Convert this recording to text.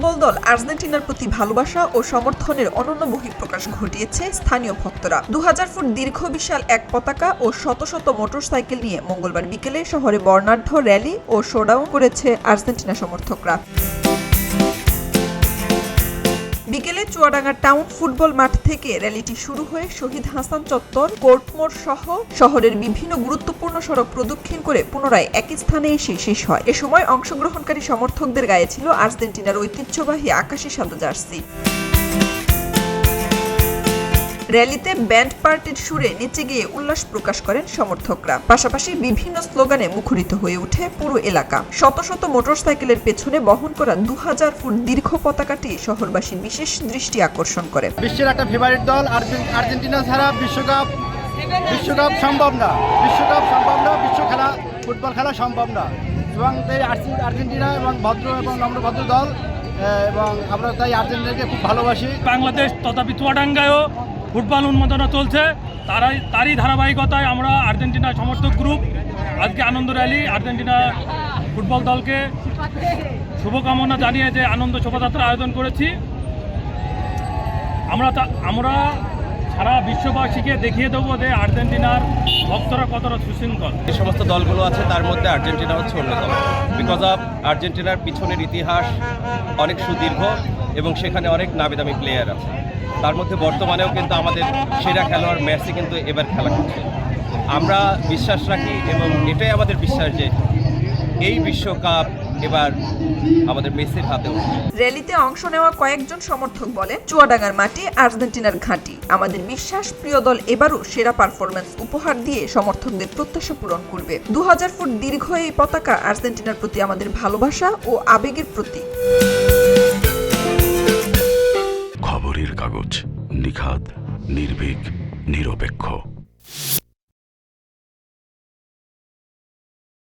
Football দল আর্জেন্টিনার প্রতি ভালোবাসা ও সমর্থনের অনন্য বহিঃপ্রকাশ ঘটিয়েছে স্থানীয় ভক্তরা। 2000 ফুট দীর্ঘ বিশাল এক পতাকা ও শত শত মোটরসাইকেল নিয়ে মঙ্গলবার বিকেলে শহরে বর্ণাঢ্য র্যালি ও শোডাউন করেছে আর্জেন্টিনা সমর্থকরা। বিকেলে চুয়াডাঙ্গা টাউন ফুটবল মাঠ থেকে র্যালিটি শুরু হয়ে শহীদ হাসান চত্বর, কোর্টমোড় সহ শহরের বিভিন্ন গুরুত্বপূর্ণ সড়ক প্রদক্ষিণ করে পুনরায় একই স্থানে এসে শেষ হয়। এ সময় অংশগ্রহণকারী সমর্থকদের গায়ে ছিল আর্জেন্টিনার ঐতিহ্যবাহী আকাশি সাদা জার্সি। র্যালিতে ব্যান্ড পার্টির সুরে নেচে গিয়ে উল্লাস প্রকাশ করেন সমর্থকরা। পাশাপাশি বিভিন্ন স্লোগানে মুখরিত হয়ে ওঠে পুরো এলাকা। শত শত মোটরসাইকেলের পেছনে বহন করা 2000 ফুট দীর্ঘ পতাকাটি শহরবাসীর বিশেষ দৃষ্টি আকর্ষণ করে। বিশ্বের একটা ফেভারিট দল আর্জেন্টিনা ছাড়া বিশ্বকাপ সম্ভব না। বিশ্ব খেলা ফুটবল খেলা সম্ভব না। এবং তাই আর্জেন্টিনা এবং ভদ্র এবং নম্রভদ্র দল, এবং আমরা তাই আর্জেন্টিনাকে খুব ভালোবাসি। বাংলাদেশ তথাপি চুয়াডাঙ্গায়ও ফুটবল উন্মাদনা চলছে। তারই ধারাবাহিকতায় আমরা আর্জেন্টিনা সমর্থক গ্রুপ আজকে আনন্দ র্যালি আর্জেন্টিনা ফুটবল দলকে শুভকামনা জানিয়ে যে আনন্দ শোভাযাত্রা আয়োজন করেছি। আমরা সারা বিশ্ববাসীকে দেখিয়ে দেবো যে আর্জেন্টিনার ভক্তরা কতটা সুশৃঙ্খল। যে সমস্ত দলগুলো আছে তার মধ্যে আর্জেন্টিনা হচ্ছে অন্যতম। বিকজ অফ আর্জেন্টিনার পিছনের ইতিহাস অনেক সুদীর্ঘ এবং সেখানে অনেক নামিদামি প্লেয়ার আছে। তার মধ্যে বর্তমানেও কিন্তু আমাদের সেরা খেলোয়াড় মেসি কিন্তু এবার খেলা করছে। আমরা বিশ্বাস রাখি এবং এটাই আমাদের বিশ্বাস যে এই বিশ্বকাপ এবার আমাদের মেসির হাতে উঠবে। র্যালিতে অংশ নেওয়া কয়েকজন সমর্থক বলেন, চুয়াডাঙ্গার মাটি আর্জেন্টিনার ঘাঁটি। আমাদের বিশ্বাস প্রিয় দল এবারও সেরা পারফরম্যান্স উপহার দিয়ে সমর্থকদের প্রত্যাশা পূরণ করবে। 2000 ফুট দীর্ঘ এই পতাকা আর্জেন্টিনার প্রতি আমাদের ভালোবাসা ও আবেগের প্রতীক। খবরের কাগজ, নিখাদ, নির্ভীক, নিরপেক্ষ।